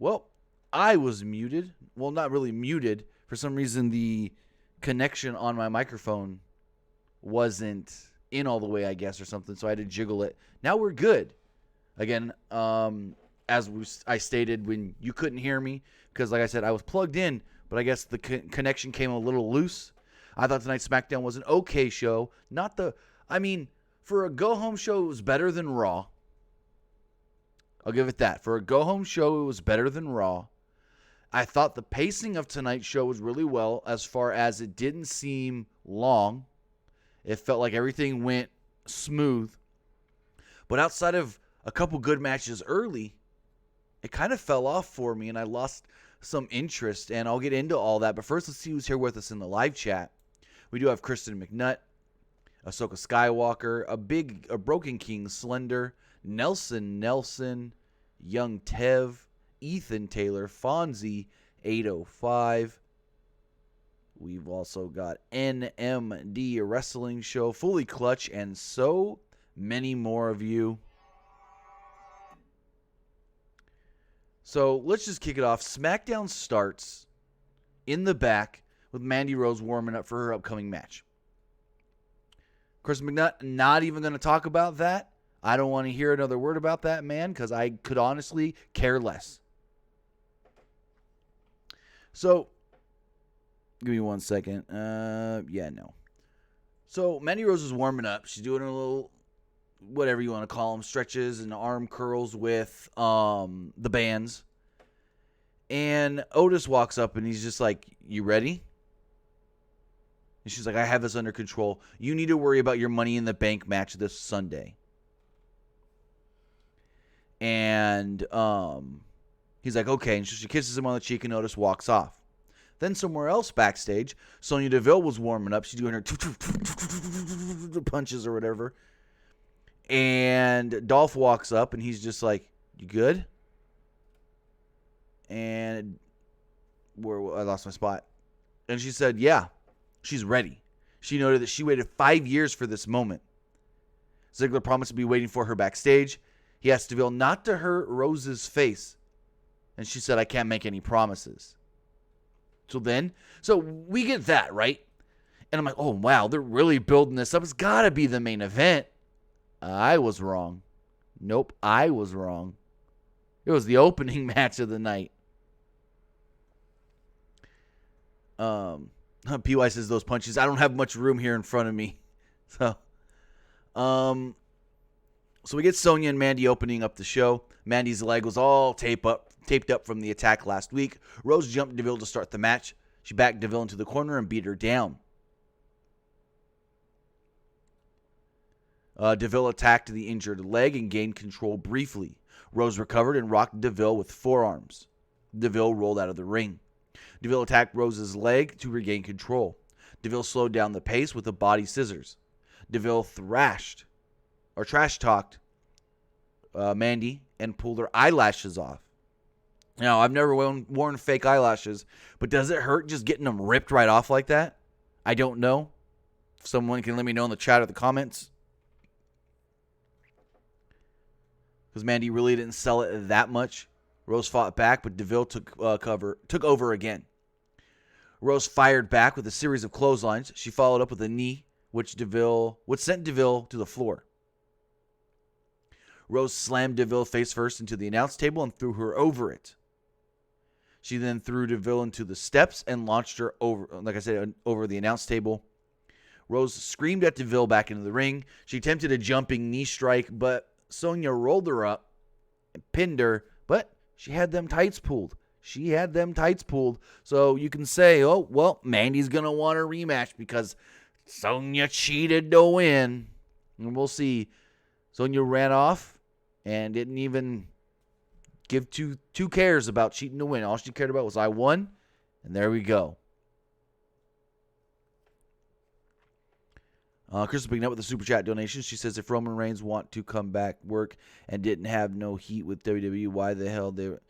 Well, I was muted. Well, not really muted. For some reason, the connection on my microphone wasn't in all the way, I guess, or something, so I had to jiggle it. Now we're good. Again, I stated when you couldn't hear me, because like I said, I was plugged in, but I guess the connection came a little loose. I thought tonight's Smackdown was an okay show. For a go-home show, it was better than Raw. I'll give it that. For a go-home show, it was better than Raw. I thought the pacing of tonight's show was really well, as far as it didn't seem long. It felt like everything went smooth. But outside of a couple good matches early, it kind of fell off for me, and I lost some interest, and I'll get into all that. But first, let's see who's here with us in the live chat. We do have Kristen McNutt, Ahsoka Skywalker, a Broken King Slender, Nelson, Young Tev, Ethan Taylor, Fonzie, 805. We've also got NMD, a wrestling show, Fully Clutch, and so many more of you. So let's just kick it off. SmackDown starts in the back with Mandy Rose warming up for her upcoming match. Chris McNutt, not even going to talk about that. I don't want to hear another word about that, man, because I could honestly care less. So, give me 1 second. No. So, Mandy Rose is warming up. She's doing a little, whatever you want to call them, stretches and arm curls with the bands. And Otis walks up and he's just like, "You ready?" And she's like, "I have this under control. You need to worry about your Money in the Bank match this Sunday." And he's like, "Okay." And so she kisses him on the cheek and Otis walks off. Then somewhere else backstage, Sonia Deville was warming up. She's doing her punches or whatever. And Dolph walks up and he's just like, "You good?" And I lost my spot. And she said, "Yeah, she's ready." She noted that she waited 5 years for this moment. Ziggler promised to be waiting for her backstage. He asked Deville not to hurt Rose's face. And she said, "I can't make any promises." So we get that, right? And I'm like, oh, wow, they're really building this up. It's got to be the main event. I was wrong. Nope, I was wrong. It was the opening match of the night. PY says those punches. I don't have much room here in front of me. So we get Sonia and Mandy opening up the show. Mandy's leg was all taped up from the attack last week. Rose jumped Deville to start the match. She backed Deville into the corner and beat her down. Deville attacked the injured leg and gained control briefly. Rose recovered and rocked Deville with forearms. Deville rolled out of the ring. Deville attacked Rose's leg to regain control. Deville slowed down the pace with the body scissors. Deville trash-talked Mandy and pulled her eyelashes off. Now, I've never worn fake eyelashes, but does it hurt just getting them ripped right off like that? I don't know. If someone can let me know in the chat or the comments. Because Mandy really didn't sell it that much. Rose fought back, but Deville took over again. Rose fired back with a series of clotheslines. She followed up with a knee, which sent Deville to the floor. Rose slammed Deville face first into the announce table and threw her over it. She then threw Deville into the steps and launched her over the announce table. Rose screamed at Deville back into the ring. She attempted a jumping knee strike, but Sonia rolled her up and pinned her, but she had them tights pulled. So you can say, oh, well, Mandy's going to want a rematch because Sonia cheated to win. And we'll see. Sonia ran off and didn't even give two cares about cheating to win. All she cared about was I won, and there we go. Crystal picking up with a super chat donation. She says if Roman Reigns want to come back work and didn't have no heat with WWE, why the hell they were...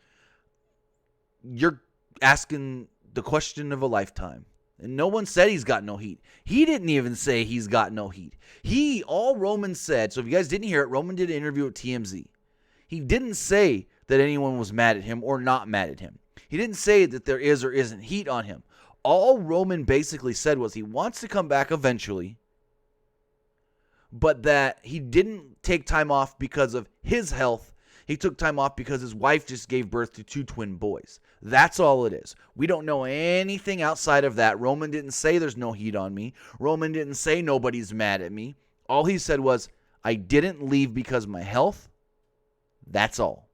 You're asking the question of a lifetime. And no one said he's got no heat. He didn't even say he's got no heat. All Roman said, so if you guys didn't hear it, Roman did an interview with TMZ. He didn't say that anyone was mad at him or not mad at him. He didn't say that there is or isn't heat on him. All Roman basically said was he wants to come back eventually, but that he didn't take time off because of his health. He took time off because his wife just gave birth to 2 twin boys. That's all it is. We don't know anything outside of that. Roman didn't say there's no heat on me. Roman didn't say nobody's mad at me. All he said was, I didn't leave because of my health. That's all.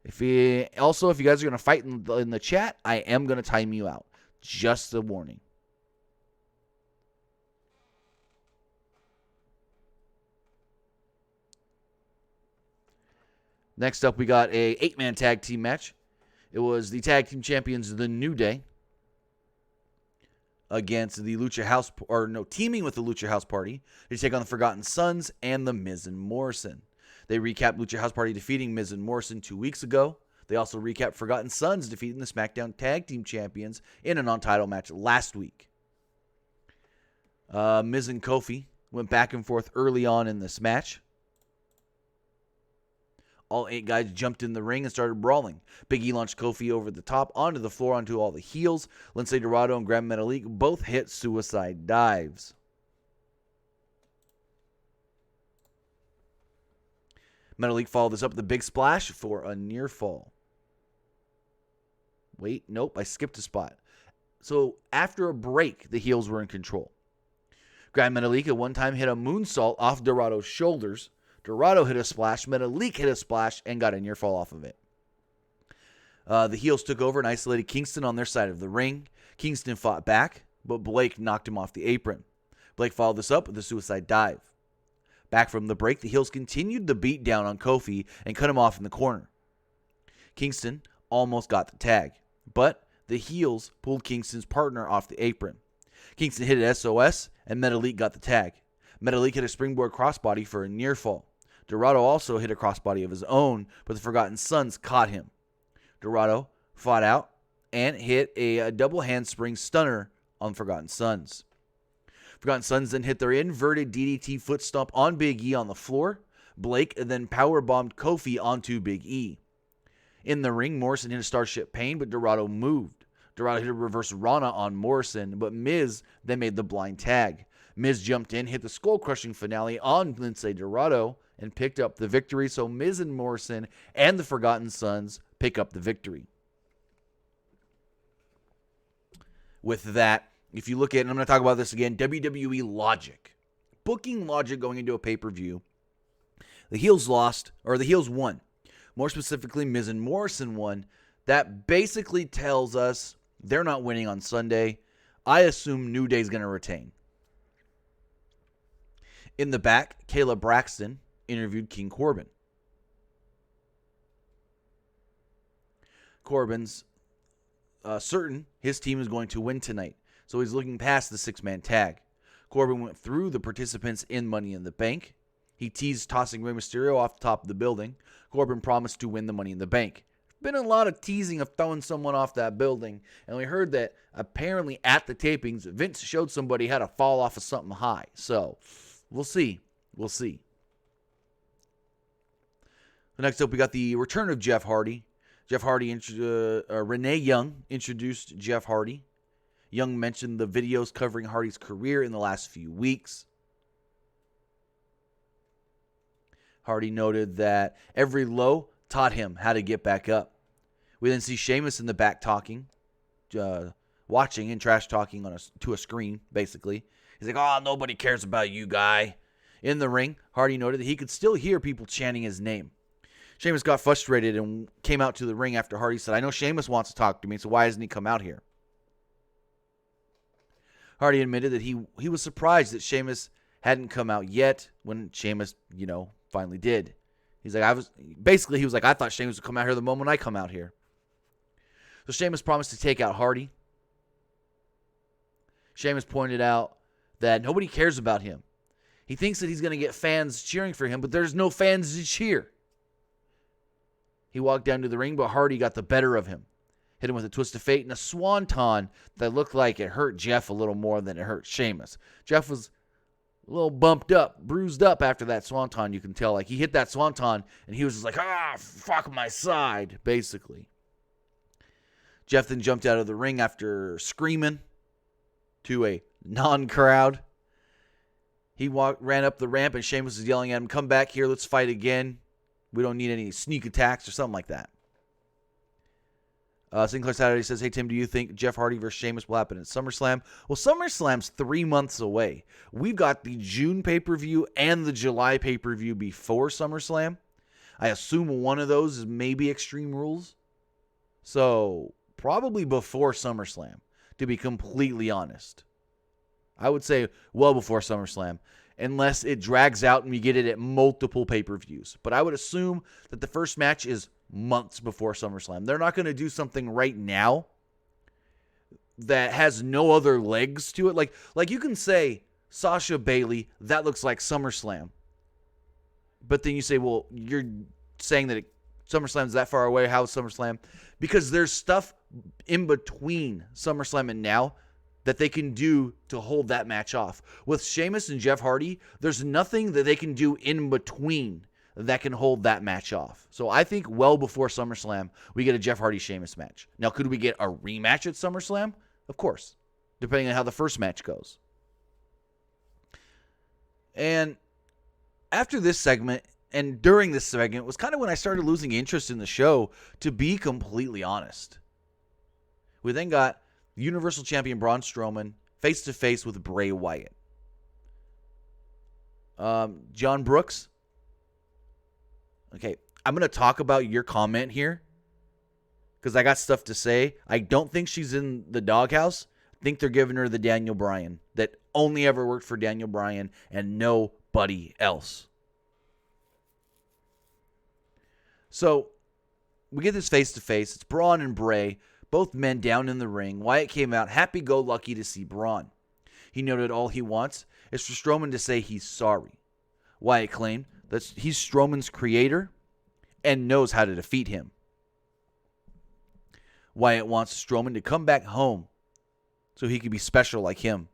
If you guys are going to fight in the chat, I am going to time you out. Just a warning. Next up, we got a 8-man tag team match. It was the tag team champions, The New Day, against the teaming with the Lucha House Party. They take on the Forgotten Sons and the Miz and Morrison. They recap Lucha House Party defeating Miz and Morrison 2 weeks ago. They also recap Forgotten Sons defeating the Smackdown Tag Team Champions in a non-title match last week. Miz and Kofi went back and forth early on in this match. All 8 guys jumped in the ring and started brawling. Big E launched Kofi over the top, onto the floor, onto all the heels. Lince Dorado and Gran Metalik both hit suicide dives. Metalik followed this up with a big splash for a near fall. Wait, nope, I skipped a spot. So after a break, the heels were in control. Gran Metalik at one time hit a moonsault off Dorado's shoulders. Dorado hit a splash, Metalik hit a splash, and got a near fall off of it. The heels took over and isolated Kingston on their side of the ring. Kingston fought back, but Blake knocked him off the apron. Blake followed this up with a suicide dive. Back from the break, the heels continued the beat down on Kofi and cut him off in the corner. Kingston almost got the tag, but the heels pulled Kingston's partner off the apron. Kingston hit an SOS, and Metalik got the tag. Metalik hit a springboard crossbody for a near fall. Dorado also hit a crossbody of his own, but the Forgotten Sons caught him. Dorado fought out and hit a double handspring stunner on Forgotten Sons. Forgotten Sons then hit their inverted DDT foot stomp on Big E on the floor. Blake then powerbombed Kofi onto Big E. In the ring, Morrison hit a Starship Pain, but Dorado moved. Dorado hit a reverse Rana on Morrison, but Miz then made the blind tag. Miz jumped in, hit the skull-crushing finale on Lince Dorado, and picked up the victory. So Miz and Morrison and the Forgotten Sons pick up the victory. With that, if you look at, and I'm going to talk about this again, WWE logic. Booking logic going into a pay-per-view. The heels lost, or the heels won. More specifically, Miz and Morrison won. That basically tells us they're not winning on Sunday. I assume New Day's going to retain. In the back, Kayla Braxton interviewed King Corbin. Corbin's certain his team is going to win tonight, so he's looking past the 6-man tag. Corbin went through the participants in Money in the Bank. He teased tossing Rey Mysterio off the top of the building. Corbin promised to win the Money in the Bank. Been a lot of teasing of throwing someone off that building, and we heard that apparently at the tapings, Vince showed somebody how to fall off of something high. So, we'll see. We'll see. Next up, we got the return of Jeff Hardy. Renee Young introduced Jeff Hardy. Young mentioned the videos covering Hardy's career in the last few weeks. Hardy noted that every low taught him how to get back up. We then see Sheamus in the back talking, watching and trash talking to a screen, basically. He's like, "Oh, nobody cares about you, guy." In the ring, Hardy noted that he could still hear people chanting his name. Sheamus got frustrated and came out to the ring after Hardy said, "I know Sheamus wants to talk to me, so why hasn't he come out here?" Hardy admitted that he was surprised that Sheamus hadn't come out yet when Sheamus, finally did. He's like, he was like, "I thought Sheamus would come out here the moment I come out here." So Sheamus promised to take out Hardy. Sheamus pointed out that nobody cares about him. He thinks that he's going to get fans cheering for him, but there's no fans to cheer. He walked down to the ring, but Hardy got the better of him. Hit him with a twist of fate and a swanton that looked like it hurt Jeff a little more than it hurt Sheamus. Jeff was a little bumped up, bruised up after that swanton. You can tell, like, he hit that swanton, and he was just like, fuck my side, basically. Jeff then jumped out of the ring after screaming to a non-crowd. He ran up the ramp, and Sheamus was yelling at him, come back here, let's fight again. We don't need any sneak attacks or something like that. Sinclair Saturday says, hey, Tim, do you think Jeff Hardy versus Sheamus will happen at SummerSlam? Well, SummerSlam's 3 months away. We've got the June pay-per-view and the July pay-per-view before SummerSlam. I assume one of those is maybe Extreme Rules. So, probably before SummerSlam, to be completely honest. I would say well before SummerSlam, unless it drags out and we get it at multiple pay-per-views. But I would assume that the first match is months before SummerSlam. They're not going to do something right now that has no other legs to it. Like you can say Sasha Bailey, that looks like SummerSlam. But then you say, well, you're saying that SummerSlam's that far away. How's SummerSlam? Because there's stuff in between SummerSlam and now that they can do to hold that match off. With Sheamus and Jeff Hardy, there's nothing that they can do in between that can hold that match off. So I think well before SummerSlam, we get a Jeff Hardy-Sheamus match. Now, could we get a rematch at SummerSlam? Of course, depending on how the first match goes. And after this segment, and during this segment, was kind of when I started losing interest in the show, to be completely honest. We then got Universal Champion Braun Strowman face-to-face with Bray Wyatt. John Brooks. Okay, I'm going to talk about your comment here because I got stuff to say. I don't think she's in the doghouse. I think they're giving her the Daniel Bryan that only ever worked for Daniel Bryan and nobody else. So, we get this face-to-face. It's Braun and Bray, both men down in the ring. Wyatt came out happy-go-lucky to see Braun. He noted all he wants is for Strowman to say he's sorry. Wyatt claimed that he's Strowman's creator and knows how to defeat him. Wyatt wants Strowman to come back home so he can be special like him.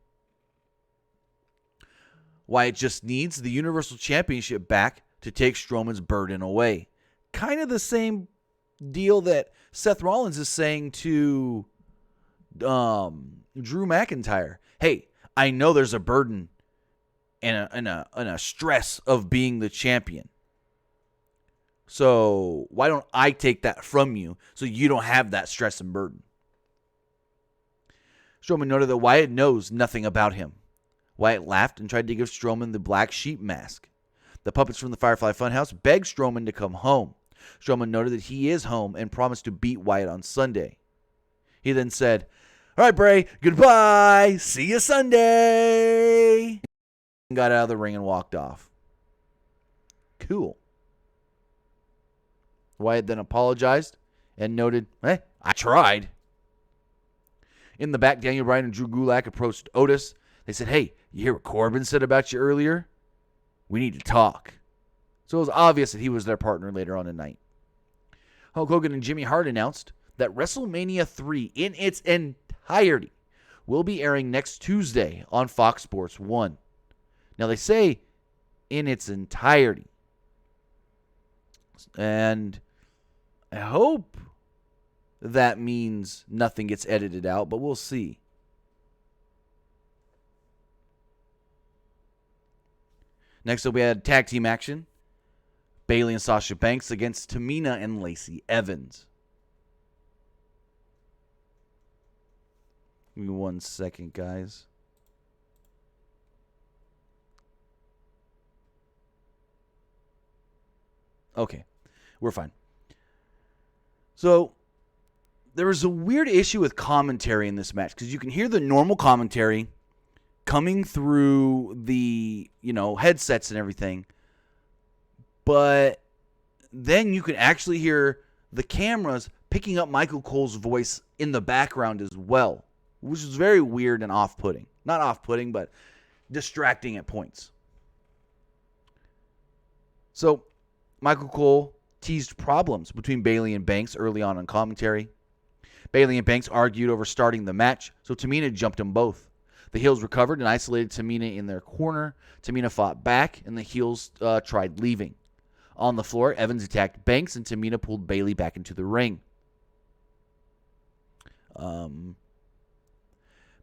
Wyatt just needs the Universal Championship back to take Strowman's burden away. Kind of the same deal that Seth Rollins is saying to Drew McIntyre. Hey, I know there's a burden and a stress of being the champion. So why don't I take that from you so you don't have that stress and burden? Strowman noted that Wyatt knows nothing about him. Wyatt laughed and tried to give Strowman the black sheep mask. The puppets from the Firefly Funhouse begged Strowman to come home. Strowman noted that he is home and promised to beat Wyatt on Sunday. He then said, all right, Bray, goodbye. See you Sunday. Got out of the ring and walked off. Cool. Wyatt then apologized and noted, I tried. In the back, Daniel Bryan and Drew Gulak approached Otis. They said, hey, you hear what Corbin said about you earlier? We need to talk. So it was obvious that he was their partner later on in the night. Hulk Hogan and Jimmy Hart announced that WrestleMania 3 in its entirety will be airing next Tuesday on Fox Sports 1. Now they say in its entirety. And I hope that means nothing gets edited out, but we'll see. Next up, we had tag team action. Bayley and Sasha Banks against Tamina and Lacey Evans. Give me 1 second, guys. Okay, we're fine. So, there was a weird issue with commentary in this match because you can hear the normal commentary coming through the, headsets and everything. But then you can actually hear the cameras picking up Michael Cole's voice in the background as well, which is very weird and off-putting. Not off-putting, but distracting at points. So, Michael Cole teased problems between Bayley and Banks early on commentary. Bayley and Banks argued over starting the match, so Tamina jumped them both. The heels recovered and isolated Tamina in their corner. Tamina fought back, and the heels tried leaving. On the floor, Evans attacked Banks, and Tamina pulled Bayley back into the ring.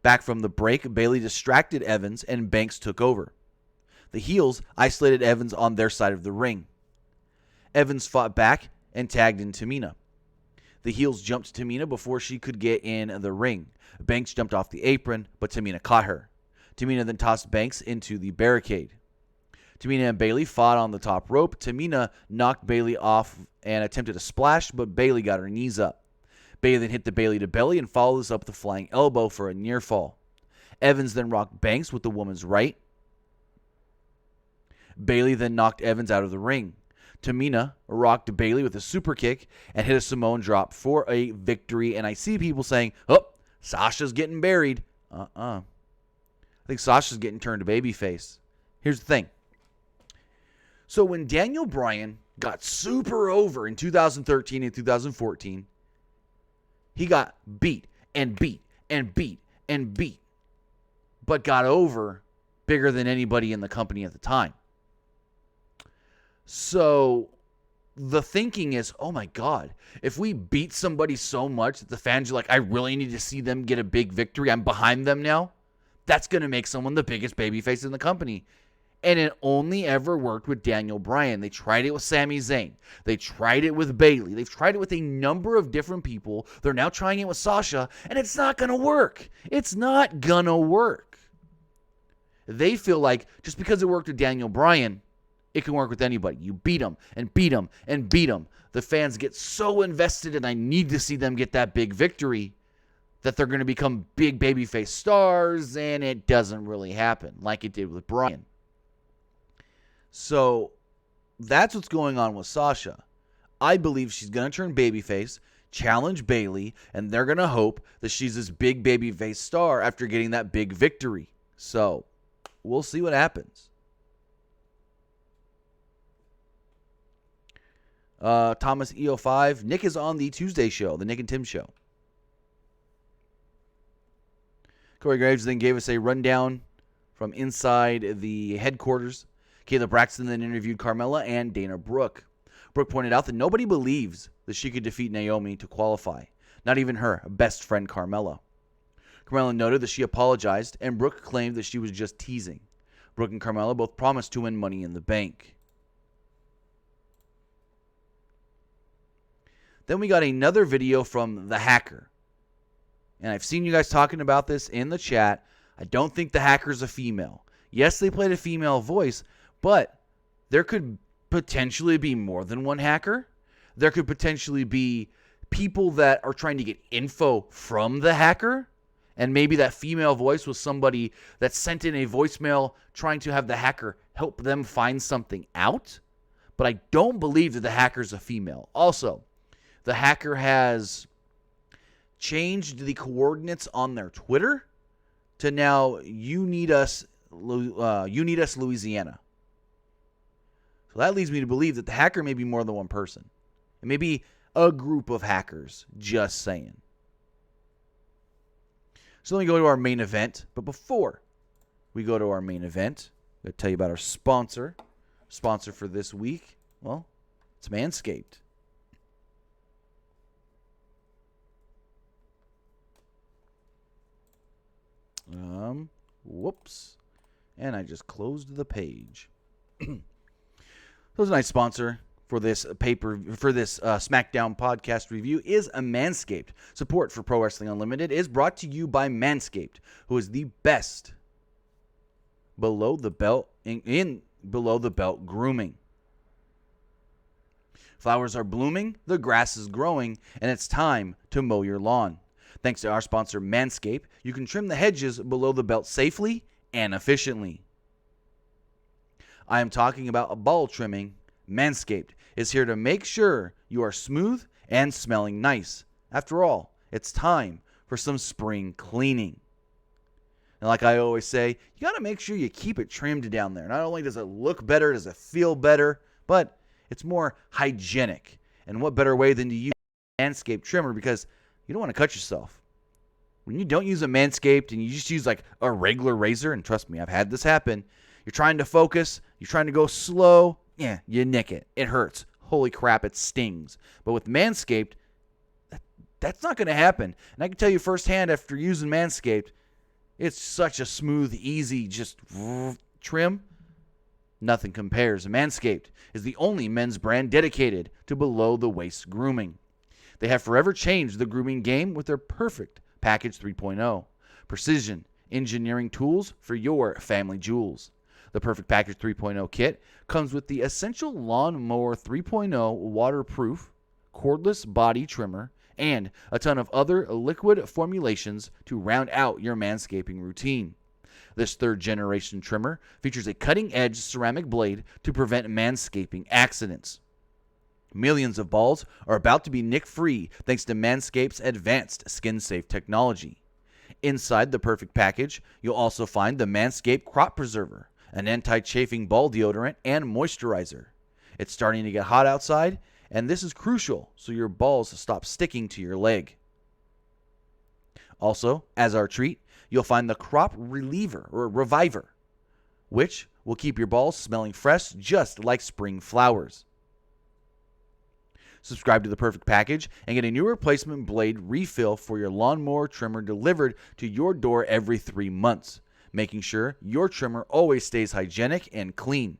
Back from the break, Bayley distracted Evans, and Banks took over. The heels isolated Evans on their side of the ring. Evans fought back and tagged in Tamina. The heels jumped Tamina before she could get in the ring. Banks jumped off the apron, but Tamina caught her. Tamina then tossed Banks into the barricade. Tamina and Bayley fought on the top rope. Tamina knocked Bayley off and attempted a splash, but Bayley got her knees up. Bayley then hit the Bayley to belly and followed this up with a flying elbow for a near fall. Evans then rocked Banks with the woman's right. Bayley then knocked Evans out of the ring. Tamina rocked Bayley with a super kick and hit a Samoan drop for a victory. And I see people saying, oh, Sasha's getting buried. I think Sasha's getting turned to babyface. Here's the thing. So when Daniel Bryan got super over in 2013 and 2014, he got beat and beat and beat and beat, but got over bigger than anybody in the company at the time. So the thinking is, oh my God, if we beat somebody so much that the fans are like, I really need to see them get a big victory, I'm behind them now, that's going to make someone the biggest babyface in the company. And it only ever worked with Daniel Bryan. They tried it with Sami Zayn. They tried it with Bayley. They've tried it with a number of different people. They're now trying it with Sasha, and it's not going to work. It's not going to work. They feel like just because it worked with Daniel Bryan, it can work with anybody. You beat them and beat them and beat them. The fans get so invested, and I need to see them get that big victory, that they're going to become big babyface stars, and it doesn't really happen like it did with Bryan. So that's what's going on with Sasha. I believe she's going to turn babyface, challenge Bayley, and they're going to hope that she's this big babyface star after getting that big victory. So we'll see what happens. Thomas EO5, Nick is on the Tuesday show, the Nick and Tim show. Corey Graves then gave us a rundown from inside the headquarters. Kayla Braxton then interviewed Carmella and Dana Brooke. Brooke pointed out that nobody believes that she could defeat Naomi to qualify, not even her best friend Carmella. Carmella noted that she apologized, and Brooke claimed that she was just teasing. Brooke and Carmella both promised to win Money in the Bank. Then we got another video from the Hacker. And I've seen you guys talking about this in the chat. I don't think the Hacker's a female. Yes, they played a female voice, but there could potentially be more than one hacker. There could potentially be people that are trying to get info from the hacker. And maybe that female voice was somebody that sent in a voicemail trying to have the hacker help them find something out. But I don't believe that the hacker's a female. Also, the hacker has changed the coordinates on their Twitter to now You Need Us Louisiana. So that leads me to believe that the hacker may be more than one person. It may be a group of hackers, just saying. So let me go to our main event. But before we go to our main event, I'm going to tell you about our sponsor. Sponsor for this week, well, it's Manscaped. Whoops. And I just closed the page. So a nice sponsor for this Smackdown podcast review is a Manscaped. Support for Pro Wrestling Unlimited is brought to you by Manscaped, who is the best below the belt grooming. Flowers are blooming, the grass is growing, and it's time to mow your lawn. Thanks to our sponsor Manscaped, you can trim the hedges below the belt safely and efficiently. I am talking about ball trimming. Manscaped is here to make sure you are smooth and smelling nice. After all, it's time for some spring cleaning. And like I always say, you got to make sure you keep it trimmed down there. Not only does it look better, does it feel better, but it's more hygienic. And what better way than to use a Manscaped trimmer, because you don't want to cut yourself. When you don't use a Manscaped and you just use like a regular razor, and trust me, I've had this happen, you're trying to focus, you're trying to go slow, you nick it. It hurts. Holy crap, it stings. But with Manscaped, that's not going to happen. And I can tell you firsthand after using Manscaped, it's such a smooth, easy, just trim. Nothing compares. Manscaped is the only men's brand dedicated to below-the-waist grooming. They have forever changed the grooming game with their Perfect Package 3.0. Precision engineering tools for your family jewels. The Perfect Package 3.0 kit comes with the Essential Lawnmower 3.0 waterproof, cordless body trimmer, and a ton of other liquid formulations to round out your manscaping routine. This third-generation trimmer features a cutting-edge ceramic blade to prevent manscaping accidents. Millions of balls are about to be nick-free thanks to Manscaped's advanced skin-safe technology. Inside the Perfect Package, you'll also find the Manscaped Crop Preserver, an anti-chafing ball deodorant and moisturizer. It's starting to get hot outside, and this is crucial so your balls stop sticking to your leg. Also, as our treat, you'll find the Crop Reviver, which will keep your balls smelling fresh just like spring flowers. Subscribe to the Perfect Package and get a new replacement blade refill for your lawnmower trimmer delivered to your door every 3 months, making sure your trimmer always stays hygienic and clean.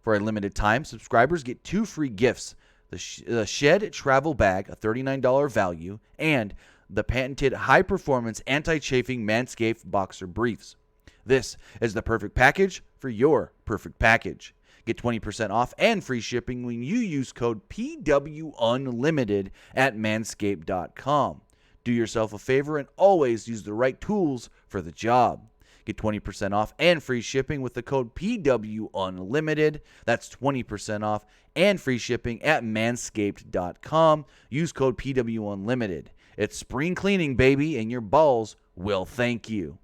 For a limited time, subscribers get 2 free gifts: the Shed Travel Bag, a $39 value, and the patented high-performance anti-chafing Manscaped Boxer Briefs. This is the Perfect Package for your Perfect Package. Get 20% off and free shipping when you use code PWUnlimited at manscaped.com. Do yourself a favor and always use the right tools for the job. Get 20% off and free shipping with the code PWUnlimited. That's 20% off and free shipping at manscaped.com. Use code PWUnlimited. It's spring cleaning, baby, and your balls will thank you.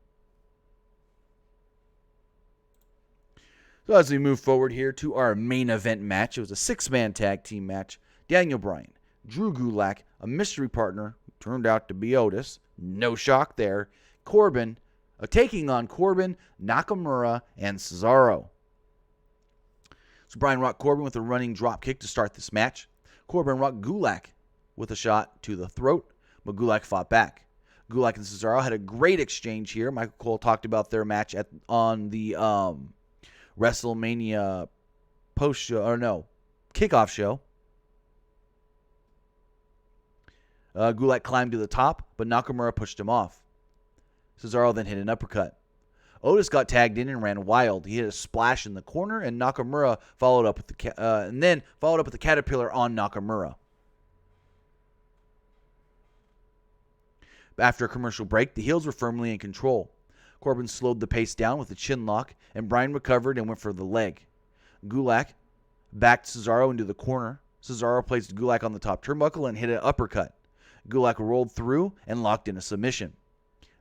So as we move forward here to our main event match, it was a 6-man tag team match. Daniel Bryan, Drew Gulak, a mystery partner who turned out to be Otis. No shock there. Corbin, taking on Corbin, Nakamura, and Cesaro. So Bryan rocked Corbin with a running drop kick to start this match. Corbin rocked Gulak with a shot to the throat, but Gulak fought back. Gulak and Cesaro had a great exchange here. Michael Cole talked about their match on the WrestleMania kickoff show. Gulak climbed to the top, but Nakamura pushed him off. Cesaro then hit an uppercut. Otis got tagged in and ran wild. He hit a splash in the corner, and Nakamura followed up with the Caterpillar on Nakamura. After a commercial break, the heels were firmly in control. Corbin slowed the pace down with a chin lock, and Bryan recovered and went for the leg. Gulak backed Cesaro into the corner. Cesaro placed Gulak on the top turnbuckle and hit an uppercut. Gulak rolled through and locked in a submission.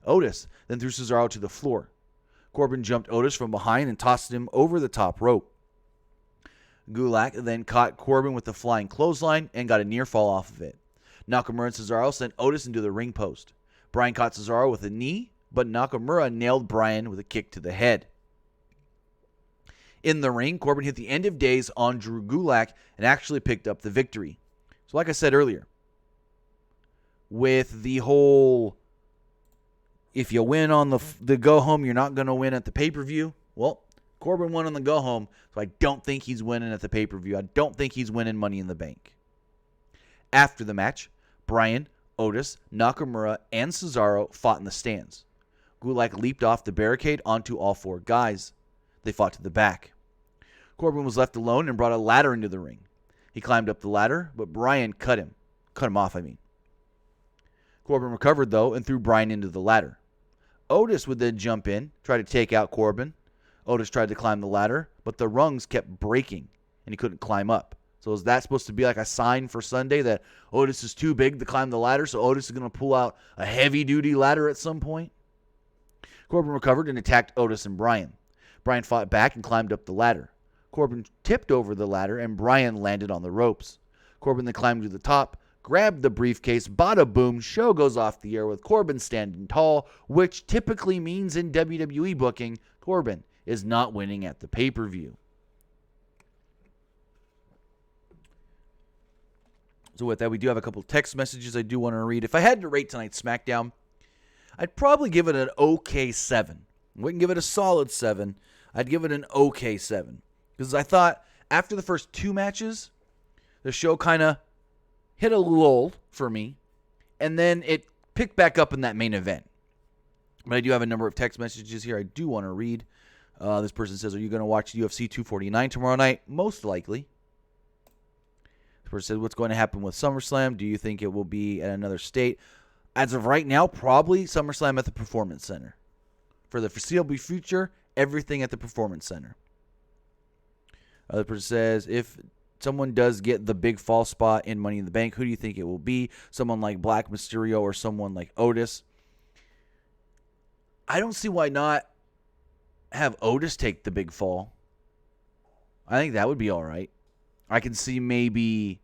Otis then threw Cesaro to the floor. Corbin jumped Otis from behind and tossed him over the top rope. Gulak then caught Corbin with the flying clothesline and got a near fall off of it. Nakamura and Cesaro sent Otis into the ring post. Bryan caught Cesaro with a knee, but Nakamura nailed Bryan with a kick to the head. In the ring, Corbin hit the end of days on Drew Gulak and actually picked up the victory. So like I said earlier, with the whole, if you win on the go-home, you're not going to win at the pay-per-view. Well, Corbin won on the go-home, so I don't think he's winning at the pay-per-view. I don't think he's winning Money in the Bank. After the match, Bryan, Otis, Nakamura, and Cesaro fought in the stands. Gulak leaped off the barricade onto all 4 guys. They fought to the back. Corbin was left alone and brought a ladder into the ring. He climbed up the ladder, but Bryan cut him off. Corbin recovered, though, and threw Bryan into the ladder. Otis would then jump in, try to take out Corbin. Otis tried to climb the ladder, but the rungs kept breaking, and he couldn't climb up. So is that supposed to be like a sign for Sunday that Otis is too big to climb the ladder, so Otis is going to pull out a heavy-duty ladder at some point? Corbin recovered and attacked Otis and Bryan. Bryan fought back and climbed up the ladder. Corbin tipped over the ladder, and Bryan landed on the ropes. Corbin then climbed to the top. grabbed the briefcase, bada boom, show goes off the air with Corbin standing tall, which typically means in WWE booking, Corbin is not winning at the pay-per-view. So with that, we do have a couple text messages I do want to read. If I had to rate tonight's SmackDown, I'd probably give it an okay 7. I wouldn't give it a solid 7. I'd give it an okay 7. Because I thought after the first 2 matches, the show kind of hit a lull for me. And then it picked back up in that main event. But I do have a number of text messages here I do want to read. This person says, are you going to watch UFC 249 tomorrow night? Most likely. This person says, what's going to happen with SummerSlam? Do you think it will be at another state? As of right now, probably SummerSlam at the Performance Center. For the foreseeable future, everything at the Performance Center. Other person says, if someone does get the big fall spot in Money in the Bank, who do you think it will be? Someone like Black Mysterio or someone like Otis? I don't see why not have Otis take the big fall. I think that would be all right. I can see maybe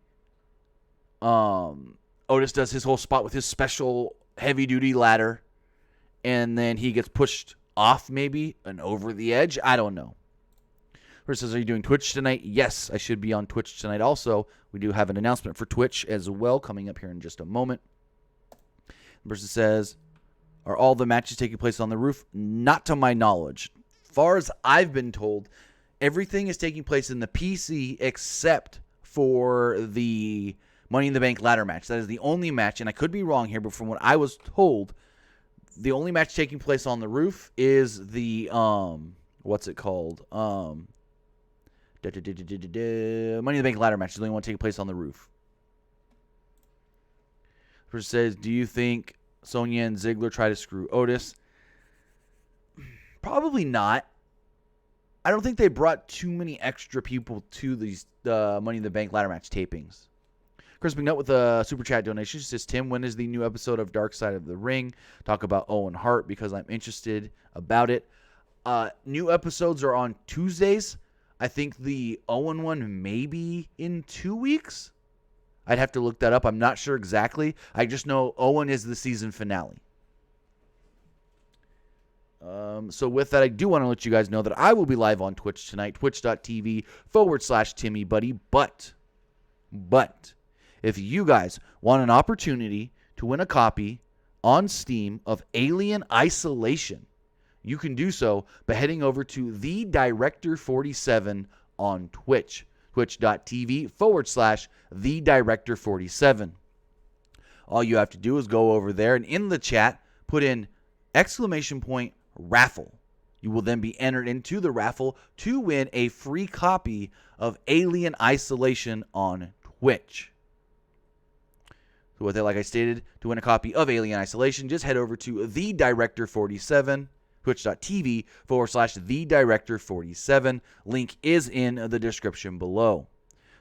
Otis does his whole spot with his special heavy-duty ladder, and then he gets pushed off maybe and over the edge. I don't know. First says, are you doing Twitch tonight? Yes, I should be on Twitch tonight also. We do have an announcement for Twitch as well coming up here in just a moment. The person says, are all the matches taking place on the roof? Not to my knowledge. Far as I've been told, everything is taking place in the PC except for the Money in the Bank ladder match. That is the only match, and I could be wrong here, but from what I was told, the only match taking place on the roof is the, what's it called? Money in the Bank ladder match is the only one taking place on the roof. First says, do you think Sonia and Ziggler try to screw Otis? Probably not. I don't think they brought too many extra people to these Money in the Bank ladder match tapings. Chris McNutt with a super chat donation. She says, Tim, when is the new episode of Dark Side of the Ring? Talk about Owen Hart because I'm interested about it. New episodes are on Tuesdays. I think the Owen one may be in 2 weeks. I'd have to look that up. I'm not sure exactly. I just know Owen is the season finale. So with that, I do want to let you guys know that I will be live on Twitch tonight, twitch.tv/TimmyBuddy. But if you guys want an opportunity to win a copy on Steam of Alien Isolation, you can do so by heading over to The Director 47 on Twitch, twitch.tv/The Director 47. All you have to do is go over there and in the chat, put in !raffle. You will then be entered into the raffle to win a free copy of Alien Isolation on Twitch. So with that, like I stated, to win a copy of Alien Isolation, just head over to The Director 47, twitch.tv/The Director 47. Link is in the description below.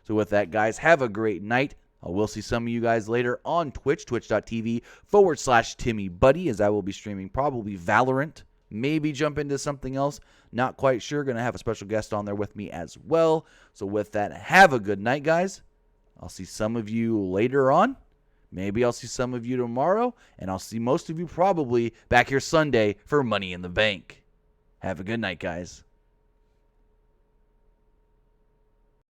So with that, guys, have a great night. I will see some of you guys later on Twitch, twitch.tv/TimmyBuddy, as I will be streaming probably Valorant. Maybe jump into something else. Not quite sure. Going to have a special guest on there with me as well. So with that, have a good night, guys. I'll see some of you later on. Maybe I'll see some of you tomorrow. And I'll see most of you probably back here Sunday for Money in the Bank. Have a good night, guys.